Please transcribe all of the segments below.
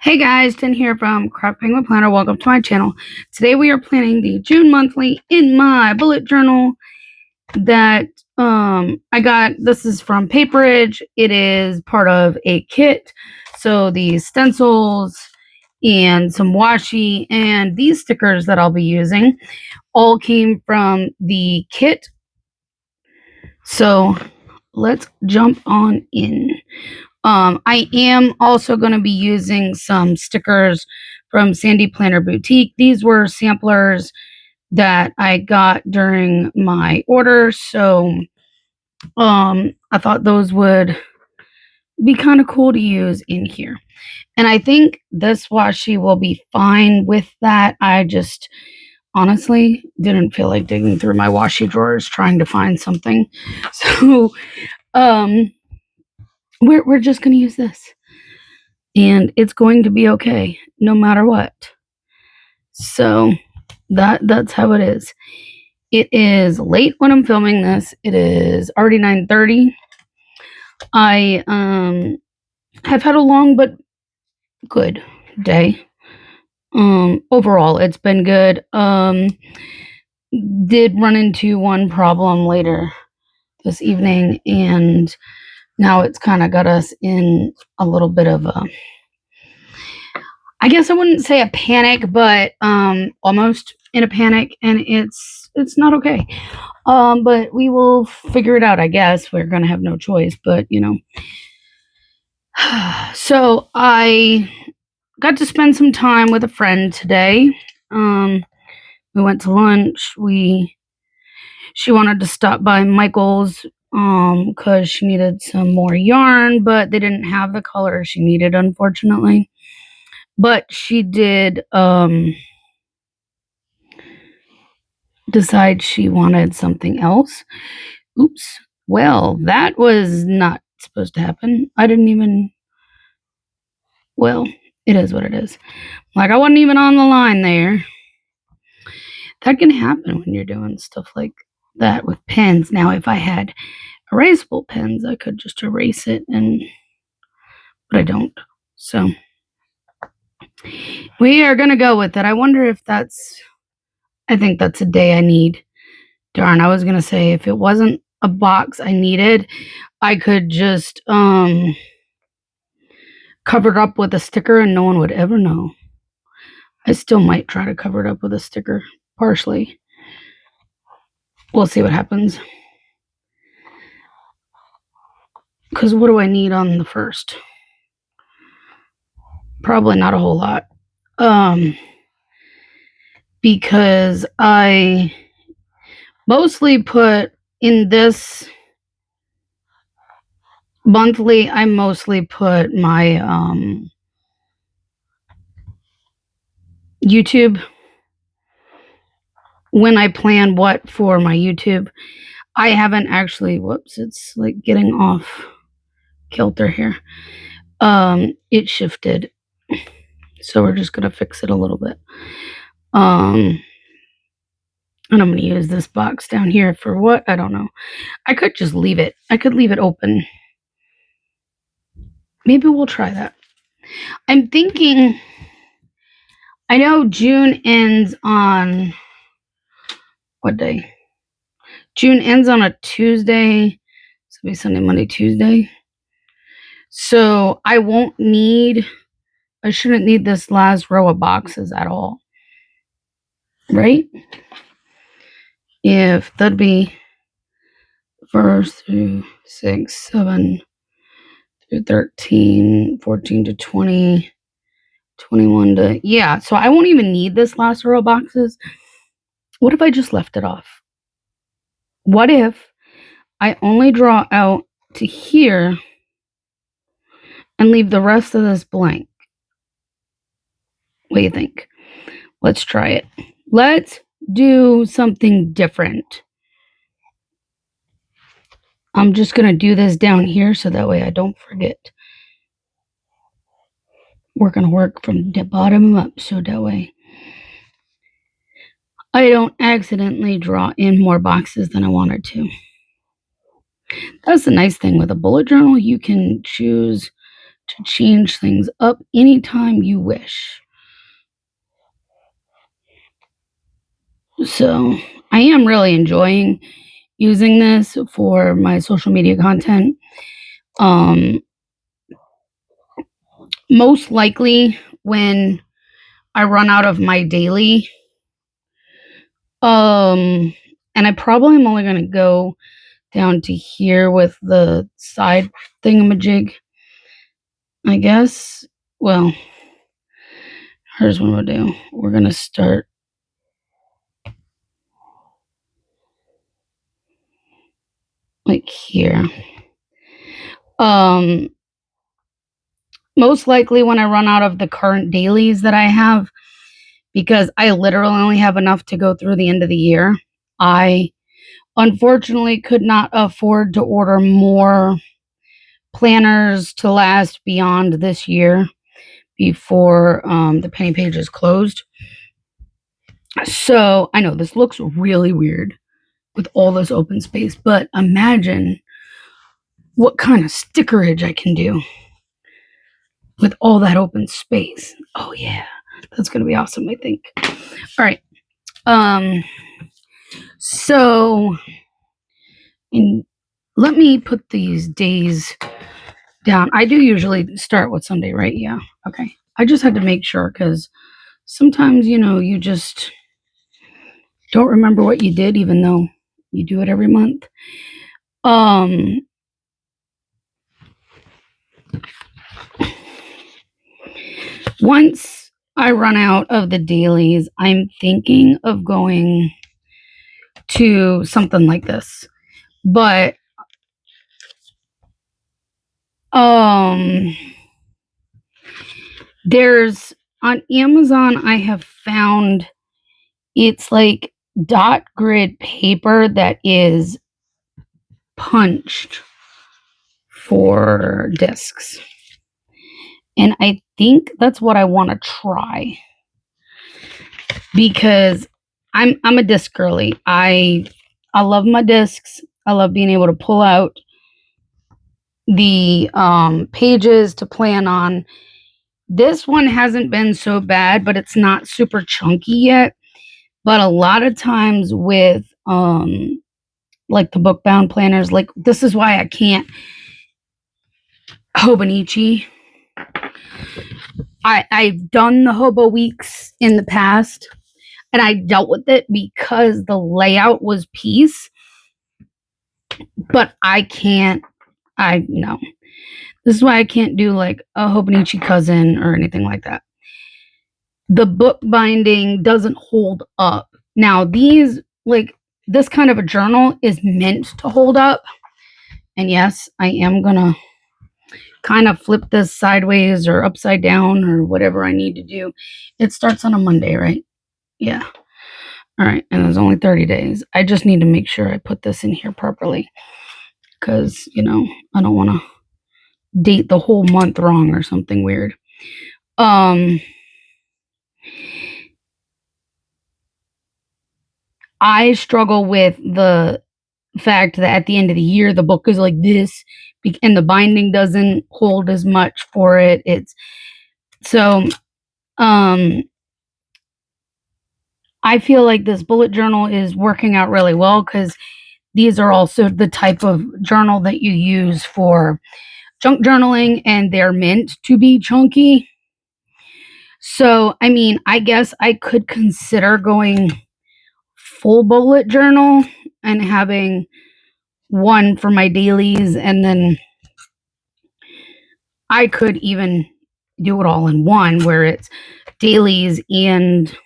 Hey guys, Tin here from Craft Penguin Planner. Welcome to my channel. Today we are planning the June monthly in my bullet journal that I got. This is from Paperage. It is part of a kit. So these stencils and some washi and these stickers that I'll be using all came from the kit. So let's jump on in. I am also going to be using some stickers from Sandy Planner Boutique. These were samplers that I got during my order, so I thought those would be kind of cool to use in here. And I think this washi will be fine with that. I just honestly didn't feel like digging through my washi drawers trying to find something. So we're just going to use this. And it's going to be okay no matter what. So that's how it is. It is late when I'm filming this. It is already 9:30. I have had a long but good day. Overall it's been good. Did run into one problem later this evening, and now it's kind of got us in a little bit of a, I guess I wouldn't say a panic, but almost in a panic, and it's not okay. But we will figure it out, I guess. We're gonna have no choice, but you know. So I got to spend some time with a friend today. We went to lunch. She wanted to stop by Michael's because she needed some more yarn, but they didn't have the color she needed, unfortunately. But she did decide she wanted something else. Oops. Well, that was not supposed to happen. I didn't even. Well, it is what it is. Like, I wasn't even on the line there. That can happen when you're doing stuff like that with pens. Now, if I had erasable pens, I could just erase it, but I don't. So we are gonna go with it. I wonder if I think that's a day I need. Darn, I was gonna say if it wasn't a box I needed, I could just cover it up with a sticker and no one would ever know. I still might try to cover it up with a sticker, partially. We'll see what happens. Because what do I need on the first? Probably not a whole lot. Because I mostly put in this monthly, I mostly put my YouTube. When I plan what for my YouTube, I haven't actually, whoops, it's like getting off kilter here. It shifted, so we're just gonna fix it a little bit. And I'm gonna use this box down here for what? I don't know. I could just leave it. I could leave it open. Maybe we'll try that. I'm thinking, I know June ends on what day? June ends on a Tuesday. So it'll be Sunday, Monday, Tuesday. So I shouldn't need this last row of boxes at all. Right? If that'd be 1st through 6, 7 through 13, 14 to 20, 21 to, yeah. So I won't even need this last row of boxes. What if I just left it off? What if I only draw out to here and leave the rest of this blank? What do you think? Let's try it. Let's do something different. I'm just going to do this down here so that way I don't forget. We're going to work from the bottom up so that way I don't accidentally draw in more boxes than I wanted to. That's the nice thing with a bullet journal. You can choose to change things up anytime you wish. So I am really enjoying using this for my social media content. Um, Most likely when I run out of my daily, um, and I probably am only gonna go down to here with the side thingamajig, I guess. Well, here's what we'll do. We're gonna start like here. Um, Most likely when I run out of the current dailies that I have, because I literally only have enough to go through the end of the year. I unfortunately could not afford to order more planners to last beyond this year before the penny page is closed. So I know this looks really weird with all this open space, but imagine what kind of stickerage I can do with all that open space. Oh yeah, that's gonna be awesome, I think. All right. Um so in let me put these days down. I do usually start with Sunday, right? Yeah. Okay. I just had to make sure because sometimes, you just don't remember what you did, even though you do it every month. Um, Once I run out of the dailies, I'm thinking of going to something like this. But um there's on Amazon I have found it's like dot grid paper that is punched for discs. And I think that's what I want to try because I'm a disc girly. I love my discs. I love being able to pull out the pages to plan on. This one hasn't been so bad, but it's not super chunky yet. But a lot of times with like the book bound planners, like this is why I can't Hobonichi. I've done the Hobo Weeks in the past and I dealt with it because the layout was piece, but I no. This is why I can't do like a Hobonichi cousin or anything like that. The book binding doesn't hold up. Now, this kind of a journal is meant to hold up. And yes, I am going to kind of flip this sideways or upside down or whatever I need to do. It starts on a Monday, right? Yeah. All right. And there's only 30 days. I just need to make sure I put this in here properly because, I don't want to date the whole month wrong or something weird. I struggle with the fact that at the end of the year the book is like this and the binding doesn't hold as much for it. It's so I feel like this bullet journal is working out really well because these are also the type of journal that you use for junk journaling and they're meant to be chunky. So, I mean, I guess I could consider going full bullet journal and having one for my dailies, and then I could even do it all in one where it's dailies and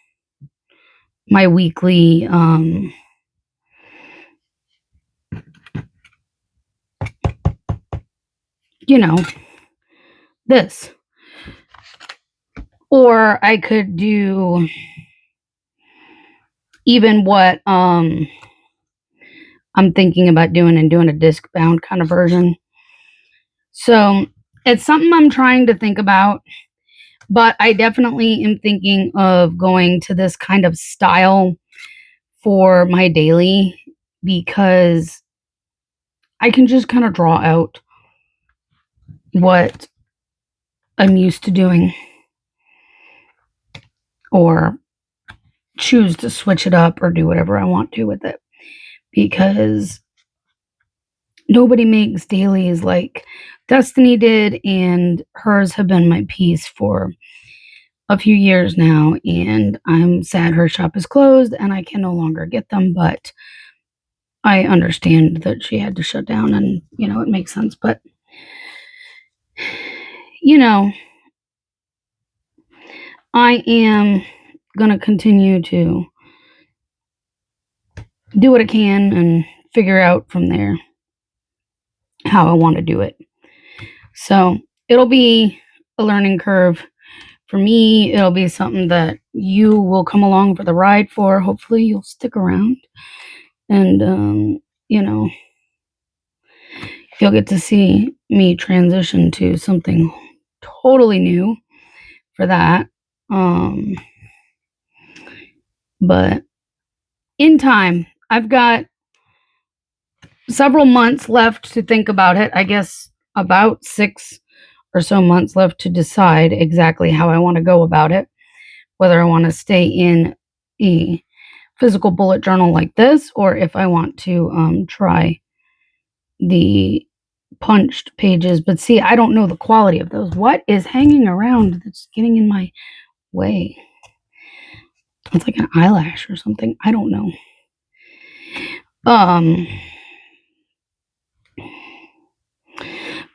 my weekly you know this, or I could do even what I'm thinking about doing and doing a disc bound kind of version. So it's something I'm trying to think about, but I definitely am thinking of going to this kind of style for my daily because I can just kind of draw out what I'm used to doing, or choose to switch it up or do whatever I want to with it, because nobody makes dailies like Destiny did, and hers have been my piece for a few years now, and I'm sad her shop is closed and I can no longer get them, but I understand that she had to shut down, and it makes sense. But you know, I am going to continue to do what I can and figure out from there how I want to do it. So it'll be a learning curve for me. It'll be something that you will come along for the ride for. Hopefully, you'll stick around, and you'll get to see me transition to something totally new for that. But in time, I've got several months left to think about it. I guess about 6 or so months left to decide exactly how I want to go about it. Whether I want to stay in a physical bullet journal like this, or if I want to try the punched pages. But see, I don't know the quality of those. What is hanging around that's getting in my way? It's like an eyelash or something. I don't know.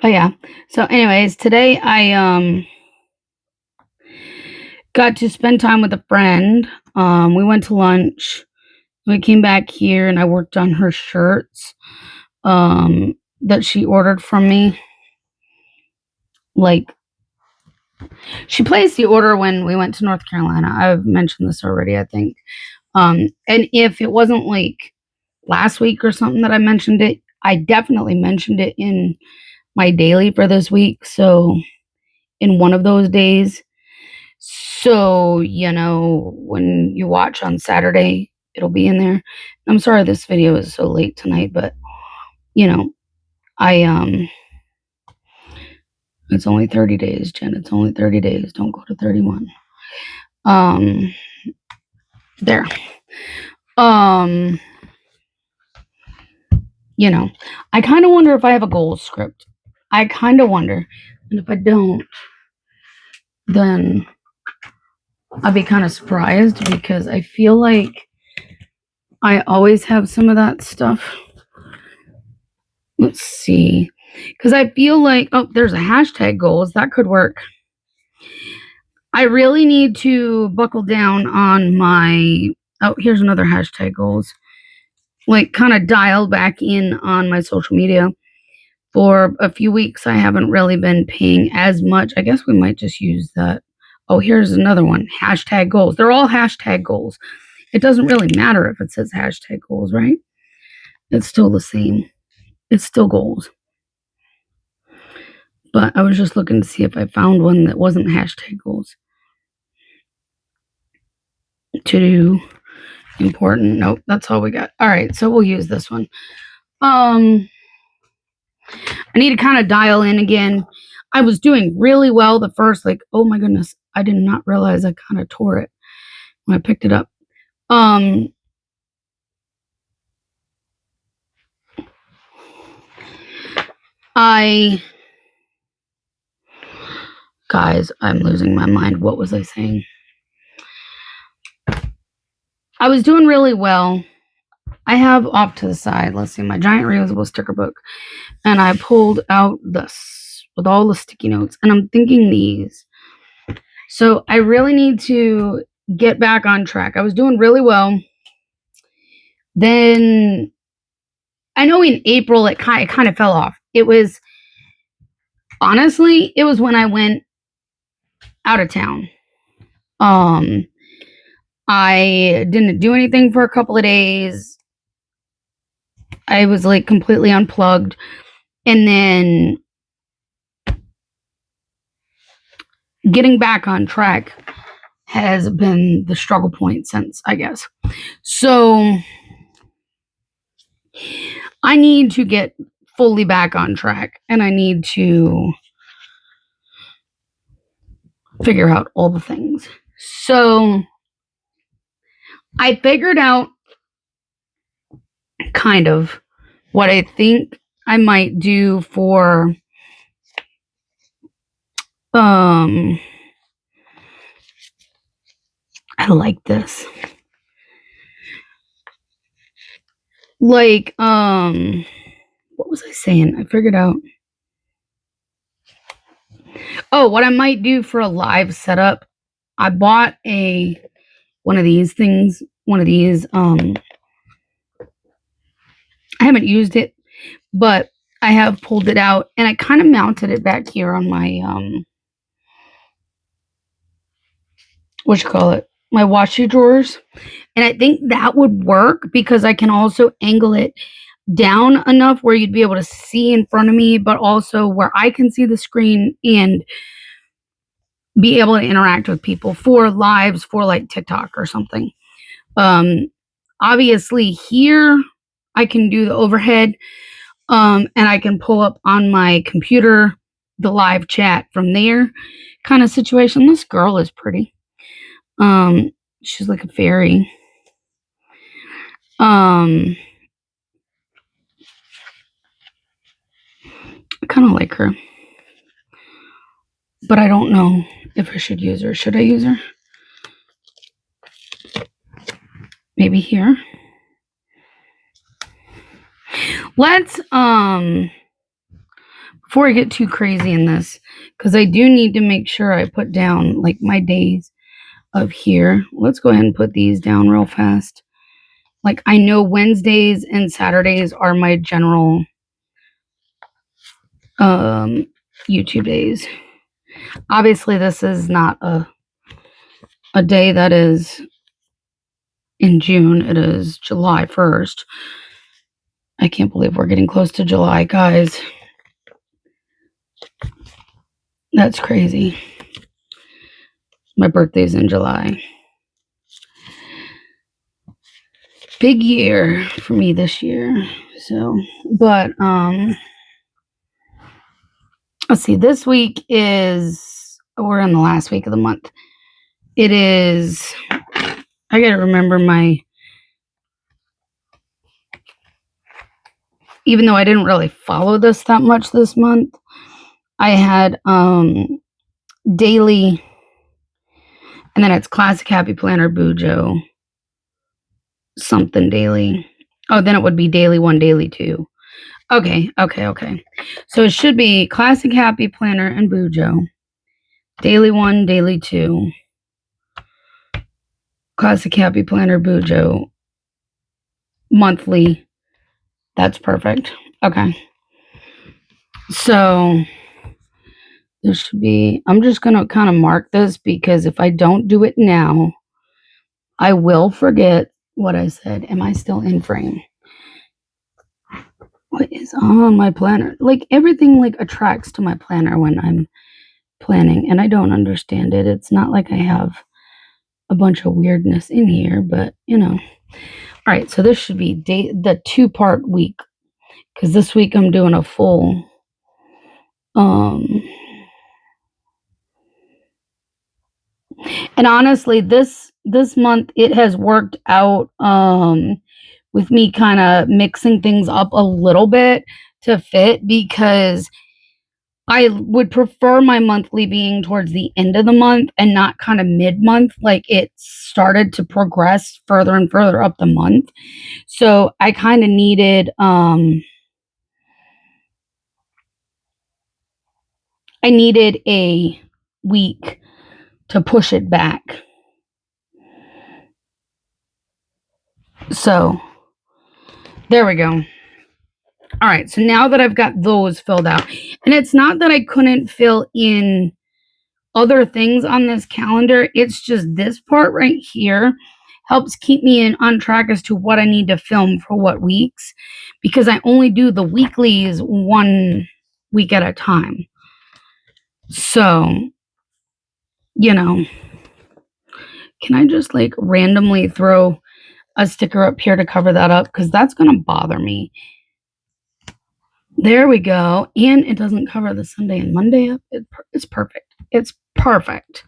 But yeah. So anyways, today I got to spend time with a friend. We went to lunch. We came back here and I worked on her shirts that she ordered from me. Like, she placed the order when we went to North Carolina. I've mentioned this already, I think. And if it wasn't like last week or something that I mentioned it, I definitely mentioned it in my daily for this week. So in one of those days. So, when you watch on Saturday, it'll be in there. I'm sorry this video is so late tonight, but I it's only 30 days, Jen. It's only 30 days. Don't go to 31. There. I kind of wonder if I have a goals script. I kind of wonder. And if I don't, then I'd be kind of surprised, because I feel like I always have some of that stuff. Let's see. Because I feel like, oh, there's a hashtag goals. That could work. I really need to buckle down on my, oh, here's another hashtag goals. Like, kind of dial back in on my social media. For a few weeks, I haven't really been paying as much. I guess we might just use that. Oh, here's another one. Hashtag goals. They're all hashtag goals. It doesn't really matter if it says hashtag goals, right? It's still the same. It's still goals. But I was just looking to see if I found one that wasn't hashtag goals. To do important. Nope, that's all we got. All right, so we'll use this one. I need to kind of dial in again. I was doing really well the first, like, oh my goodness, I did not realize I kind of tore it when I picked it up. Guys, I'm losing my mind. What was I saying? I was doing really well. I have off to the side, let's see, my giant reusable sticker book. And I pulled out this with all the sticky notes. And I'm thinking these. So I really need to get back on track. I was doing really well. Then I know in April it kind of fell off. It was, honestly, it was when I went out of town. I didn't do anything for a couple of days. I was like completely unplugged. And then getting back on track has been the struggle point since, I guess. So I need to get fully back on track, and I need to figure out all the things. So I figured out kind of what I think I might do for I like this. Like what was I saying? I figured out. Oh, what I might do for a live setup. I bought one of these things, one of these I haven't used it, but I have pulled it out and I kind of mounted it back here on my what you call it? My washi drawers. And I think that would work because I can also angle it down enough where you'd be able to see in front of me, but also where I can see the screen and be able to interact with people for lives for like TikTok or something. Obviously here I can do the overhead, and I can pull up on my computer the live chat from there kind of situation. This girl is pretty. She's like a fairy. I kind of like her, but I don't know if I should use her. Should I use her? Maybe here. Let's before I get too crazy in this, because I do need to make sure I put down like my days of here. Let's go ahead and put these down real fast. Like I know Wednesdays and Saturdays are my general YouTube days. Obviously, this is not a day that is in June. It is July 1st. I can't believe we're getting close to July, guys. That's crazy. My birthday's in July. Big year for me this year. So, but let's see. This week we're in the last week of the month. It is, I gotta remember even though I didn't really follow this that much this month, I had daily, and then it's classic happy planner Bujo something daily. Oh, then it would be daily 1, daily 2. Okay. So it should be classic happy planner and Bujo, daily 1, daily 2, classic happy planner Bujo, monthly. That's perfect. Okay. So there should be, I'm just going to kind of mark this because if I don't do it now, I will forget what I said. Am I still in frame? What is on my planner? Like everything like attracts to my planner when I'm planning and I don't understand it. It's not like I have a bunch of weirdness in here, but you know. All right, so this should be the 2-part week because this week I'm doing a full and honestly this month it has worked out with me kind of mixing things up a little bit to fit because I would prefer my monthly being towards the end of the month and not kind of mid-month. Like it started to progress further and further up the month. So I kind of needed I needed a week to push it back. So there we go. All right, so now that I've got those filled out, and it's not that I couldn't fill in other things on this calendar, it's just this part right here helps keep me on track as to what I need to film for what weeks because I only do the weeklies 1 week at a time. So, you know, can I just like randomly throw a sticker up here to cover that up because that's going to bother me. There we go. And it doesn't cover the Sunday and Monday up. It's perfect. It's perfect.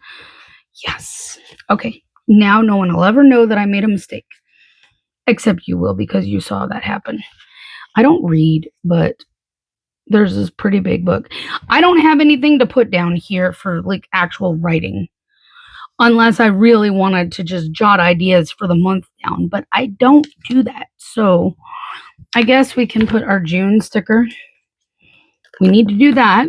Yes. Okay. Now no one will ever know that I made a mistake. Except you will, because you saw that happen. I don't read, but there's this pretty big book. I don't have anything to put down here for like actual writing, unless I really wanted to just jot ideas for the month down, but I don't do that. So I guess we can put our June sticker. We need to do that.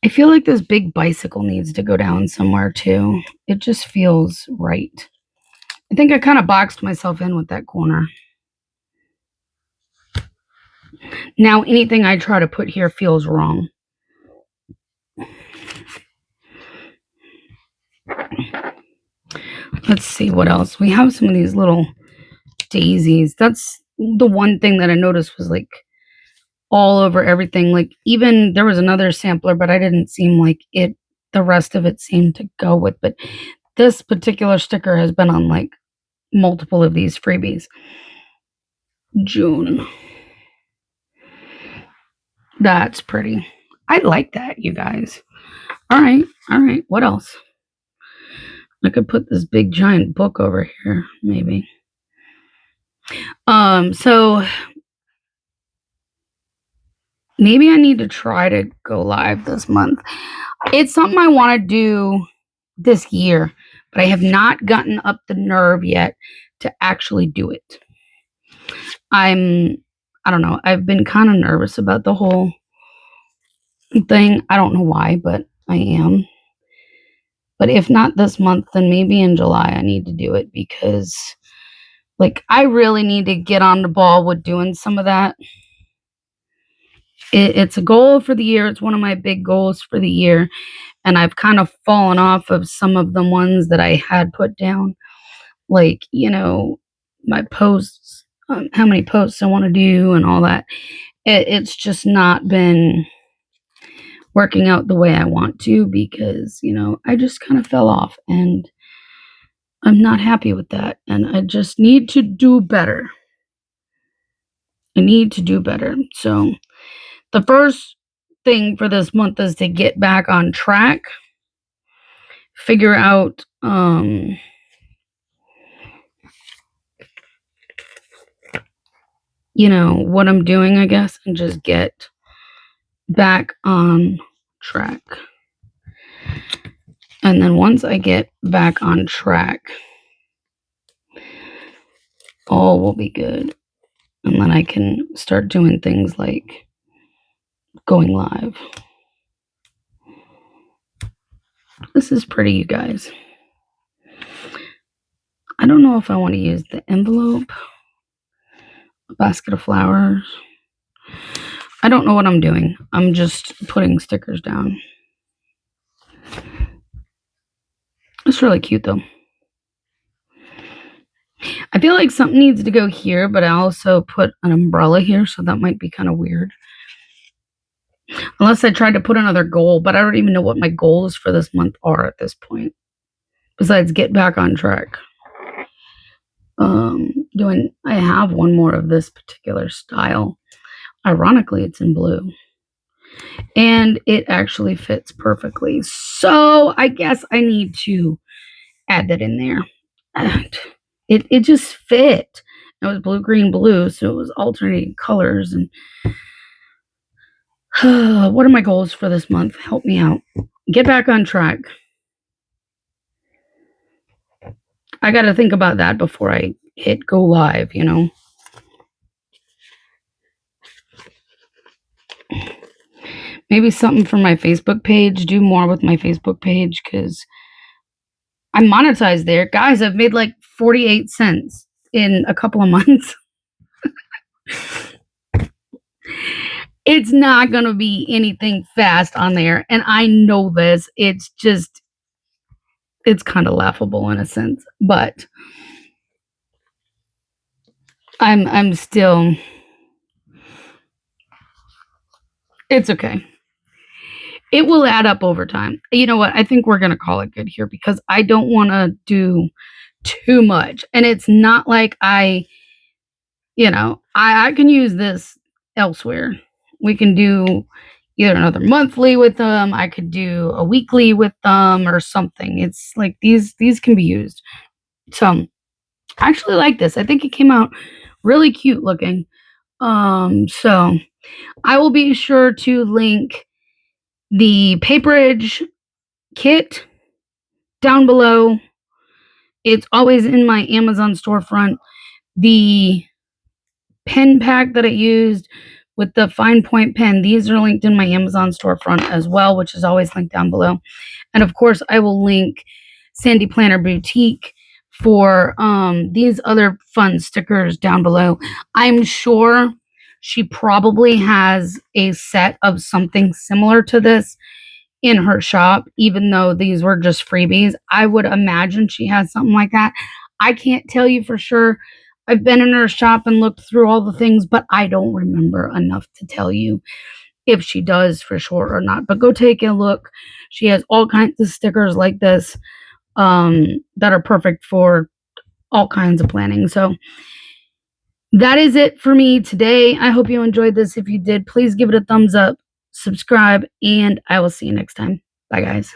I feel like this big bicycle needs to go down somewhere too. It just feels right. I think I kind of boxed myself in with that corner. Now anything I try to put here feels wrong. Let's see what else. We have some of these little daisies. That's the one thing that I noticed was like all over everything. Like even there was another sampler, but I didn't seem like it, the rest of it seemed to go with. But this particular sticker has been on like multiple of these freebies. June. That's pretty. I like that, you guys. All right. All right. What else? I could put this big giant book over here, maybe. So maybe I need to try to go live this month. It's something I want to do this year, but I have not gotten up the nerve yet to actually do it. I don't know. I've been kind of nervous about the whole thing. I don't know why, but I am. But if not this month, then maybe in July I need to do it because like I really need to get on the ball with doing some of that. It's a goal for the year. It's one of my big goals for the year. And I've kind of fallen off of some of the ones that I had put down. Like, my posts, how many posts I want to do and all that. It's just not been working out the way I want to because, I just kind of fell off and I'm not happy with that. And I just need to do better. I need to do better. So the first thing for this month is to get back on track, figure out, what I'm doing, I guess, and just get back on track. And then once I get back on track, all will be good. And then I can start doing things like going live. This is pretty, you guys. I don't know if I want to use the envelope, a basket of flowers. I don't know what I'm doing. I'm just putting stickers down. It's really cute though. I feel like something needs to go here, but I also put an umbrella here, so that might be kind of weird. Unless I tried to put another goal, but I don't even know what my goals for this month are at this point. Besides get back on track. I have one more of this particular style. Ironically, it's in blue. And it actually fits perfectly. So I guess I need to add that in there. And it just fit. It was blue, green, blue, so it was alternating colors. And what are my goals for this month? Help me out. Get back on track. I got to think about that before I hit go live, Maybe something for my Facebook page. Do more with my Facebook page because I'm monetized there. Guys, I've made like 48 cents in a couple of months. It's not going to be anything fast on there. And I know this. It's kind of laughable in a sense. But I'm still, it's okay. It will add up over time. You know what? I think we're going to call it good here because I don't want to do too much. And it's not like I can use this elsewhere. We can do either another monthly with them. I could do a weekly with them or something. It's like these can be used. So I actually like this. I think it came out really cute looking. So I will be sure to link the paperage kit down below. It's always in my Amazon storefront. The pen pack that I used with the fine point pen, these are linked in my Amazon storefront as well, which is always linked down below. And of course, I will link Sandy Planner Boutique for these other fun stickers down below. I'm sure she probably has a set of something similar to this in her shop, even though these were just freebies. I would imagine she has something like that. I can't tell you for sure. I've been in her shop and looked through all the things, but I don't remember enough to tell you if she does for sure or not. But go take a look. She has all kinds of stickers like this that are perfect for all kinds of planning. So that is it for me today. I hope you enjoyed this. If you did, please give it a thumbs up, subscribe, and I will see you next time. Bye, guys.